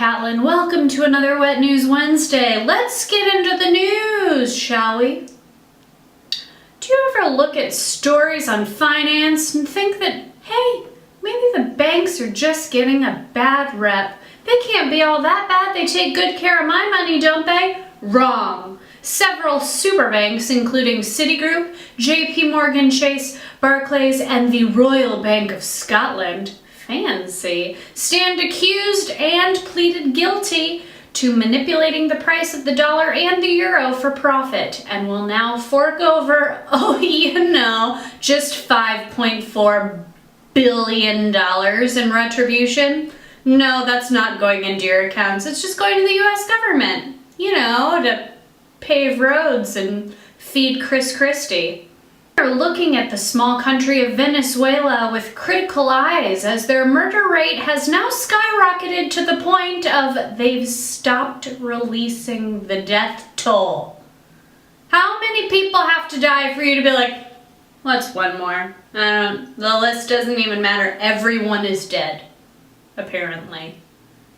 Catlin. Welcome to another Wet News Wednesday. Let's get into the news, shall we? Do you ever look at stories on finance and think that, hey, maybe the banks are just getting a bad rep? They can't be all that bad. They take good care of my money, don't they? Wrong. Several super banks, including Citigroup, JP Morgan Chase, Barclays, and the Royal Bank of Scotland, fancy, stand accused and pleaded guilty to manipulating the price of the dollar and the euro for profit, and will now fork over, just $5.4 billion in retribution. No, that's not going into your accounts. It's just going to the US government, to pave roads and feed Chris Christie. We're looking at the small country of Venezuela with critical eyes as their murder rate has now skyrocketed to the point of they've stopped releasing the death toll. How many people have to die for you to be like, what's one more? The list doesn't even matter. Everyone is dead, apparently.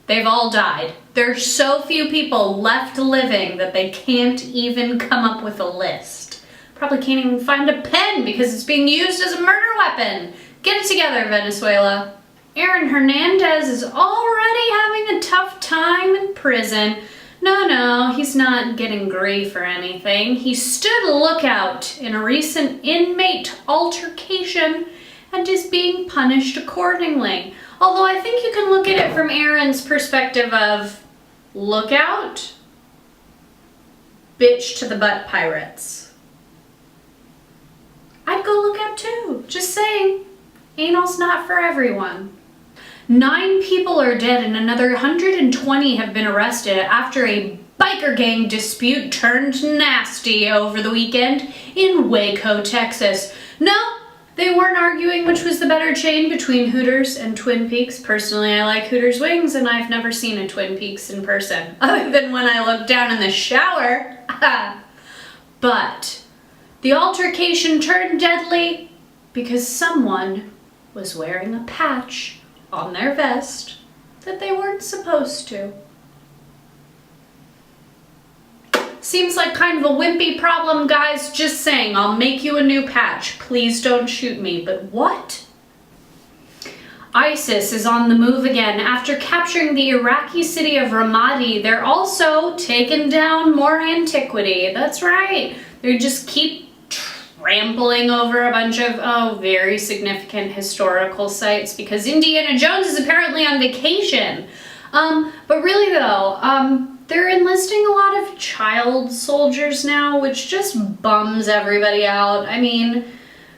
They've all died. There's so few people left living that they can't even come up with a list. Probably can't even find a pen because it's being used as a murder weapon. Get it together, Venezuela. Aaron Hernandez is already having a tough time in prison. No, he's not getting grief or anything. He stood lookout in a recent inmate altercation and is being punished accordingly. Although I think you can look at it from Aaron's perspective of lookout, bitch to the butt pirates. I'd go look out too. Just saying, anal's not for everyone. 9 people are dead and another 120 have been arrested after a biker gang dispute turned nasty over the weekend in Waco, Texas. No, they weren't arguing which was the better chain between Hooters and Twin Peaks. Personally, I like Hooters wings, and I've never seen a Twin Peaks in person, other than when I looked down in the shower. But the altercation turned deadly because someone was wearing a patch on their vest that they weren't supposed to. Seems like kind of a wimpy problem, guys. Just saying, I'll make you a new patch. Please don't shoot me. But what? ISIS is on the move again. After capturing the Iraqi city of Ramadi, they're also taking down more antiquity. That's right. They just keep trampling over a bunch of, very significant historical sites because Indiana Jones is apparently on vacation. But really though, they're enlisting a lot of child soldiers now, which just bums everybody out. I mean,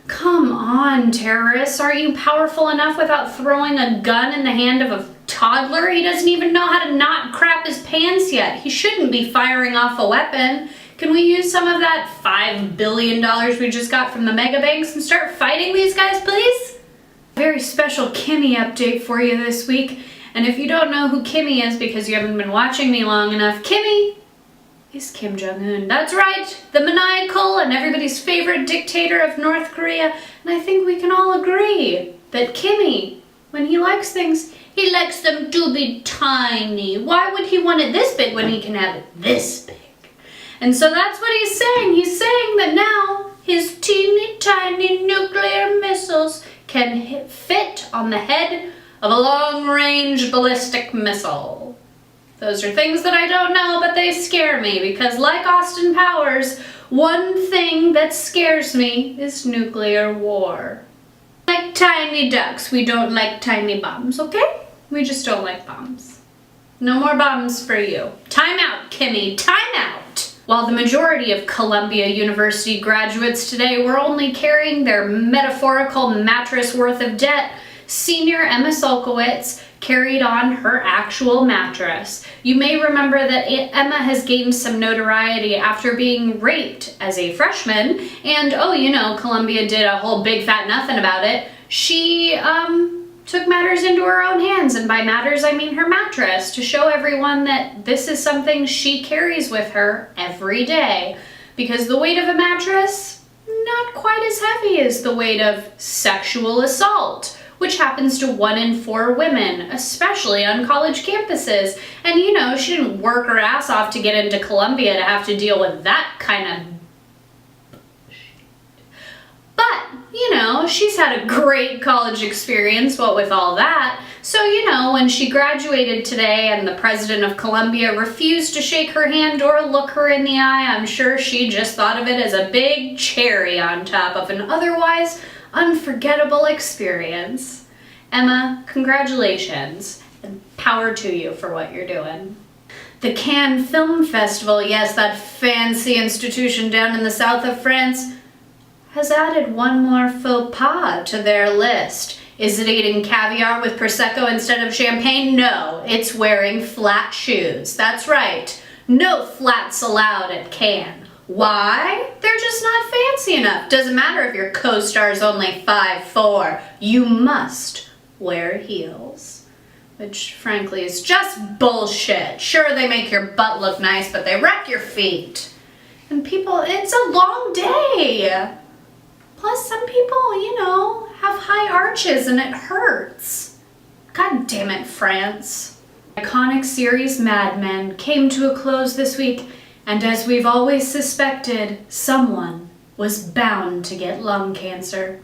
come on, terrorists. Aren't you powerful enough without throwing a gun in the hand of a toddler? He doesn't even know how to not crap his pants yet. He shouldn't be firing off a weapon. Can we use some of that $5 billion we just got from the mega banks and start fighting these guys, please? Very special Kimmy update for you this week. And if you don't know who Kimmy is because you haven't been watching me long enough, Kimmy is Kim Jong-un. That's right, the maniacal and everybody's favorite dictator of North Korea. And I think we can all agree that Kimmy, when he likes things, he likes them to be tiny. Why would he want it this big when he can have it this big? And so that's what he's saying. He's saying that now his teeny tiny nuclear missiles can fit on the head of a long-range ballistic missile. Those are things that I don't know, but they scare me because like Austin Powers, one thing that scares me is nuclear war. Like tiny ducks, we don't like tiny bombs, okay? We just don't like bombs. No more bombs for you. Time out, Kimmy, time out! While the majority of Columbia University graduates today were only carrying their metaphorical mattress worth of debt, senior Emma Solkowitz carried on her actual mattress. You may remember that Emma has gained some notoriety after being raped as a freshman, and Columbia did a whole big fat nothing about it. She took matters into her own hands, and by matters I mean her mattress, to show everyone that this is something she carries with her every day. Because the weight of a mattress, not quite as heavy as the weight of sexual assault which happens to 1 in 4 women, especially on college campuses. And you know, she didn't work her ass off to get into Columbia to have to deal with that kind of bullshit. But, you know, she's had a great college experience, what with all that. So, you know, when she graduated today and the president of Columbia refused to shake her hand or look her in the eye, I'm sure she just thought of it as a big cherry on top of an otherwise unforgettable experience. Emma, congratulations, and power to you for what you're doing. The Cannes Film Festival, yes, that fancy institution down in the south of France, has added one more faux pas to their list. Is it eating caviar with Prosecco instead of champagne? No, it's wearing flat shoes. That's right. No flats allowed at Cannes. Why? They're just not fancy enough. Doesn't matter if your co-star's only 5'4". You must wear heels. Which, frankly, is just bullshit. Sure, they make your butt look nice, but they wreck your feet. And people, it's a long day. Plus, some people, you know, have high arches and it hurts. God damn it, France. Iconic series Mad Men came to a close this week, and as we've always suspected, someone was bound to get lung cancer.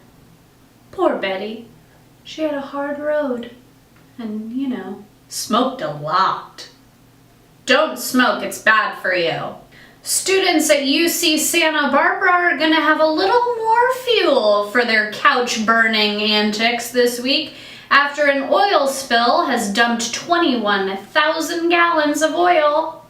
Poor Betty. She had a hard road and, you know, smoked a lot. Don't smoke, it's bad for you. Students at UC Santa Barbara are going to have a little more fuel for their couch-burning antics this week after an oil spill has dumped 21,000 gallons of oil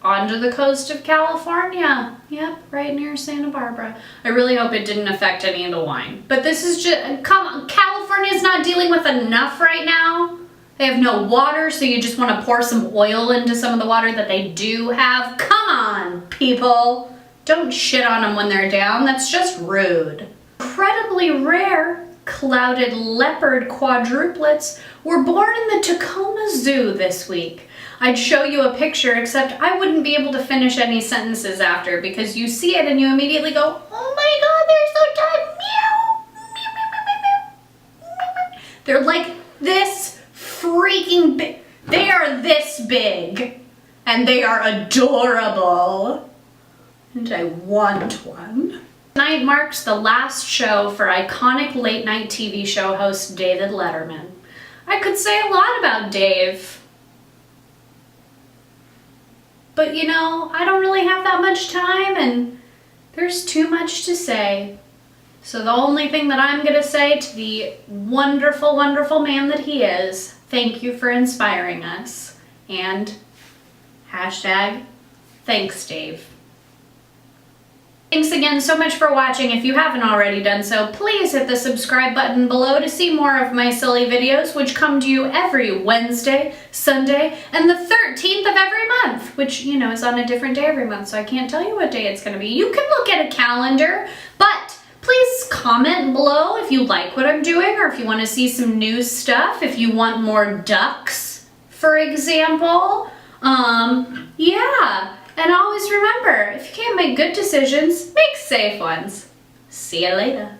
onto the coast of California. Yep, right near Santa Barbara. I really hope it didn't affect any of the wine. But this is just, come on, California's not dealing with enough right now. They have no water, so you just want to pour some oil into some of the water that they do have. Come on, people. Don't shit on them when they're down. That's just rude. Incredibly rare clouded leopard quadruplets were born in the Tacoma Zoo this week. I'd show you a picture, except I wouldn't be able to finish any sentences after because you see it and you immediately go, oh my God, they're so tiny. Meow. They're like this freaking big. They are this big and they are adorable. And I want one. Tonight marks the last show for iconic late night TV show host David Letterman. I could say a lot about Dave, but you know, I don't really have that much time and there's too much to say. So the only thing that I'm gonna say to the wonderful, wonderful man that he is, thank you for inspiring us. And hashtag thanks, Dave. Thanks again so much for watching. If you haven't already done so, please hit the subscribe button below to see more of my silly videos, which come to you every Wednesday, Sunday, and the 13th of every month, which, you know, is on a different day every month, so I can't tell you what day it's gonna be. You can look at a calendar, but please comment below if you like what I'm doing or if you want to see some new stuff, if you want more ducks, for example. Yeah. And always remember, if you can't make good decisions, make safe ones. See you later.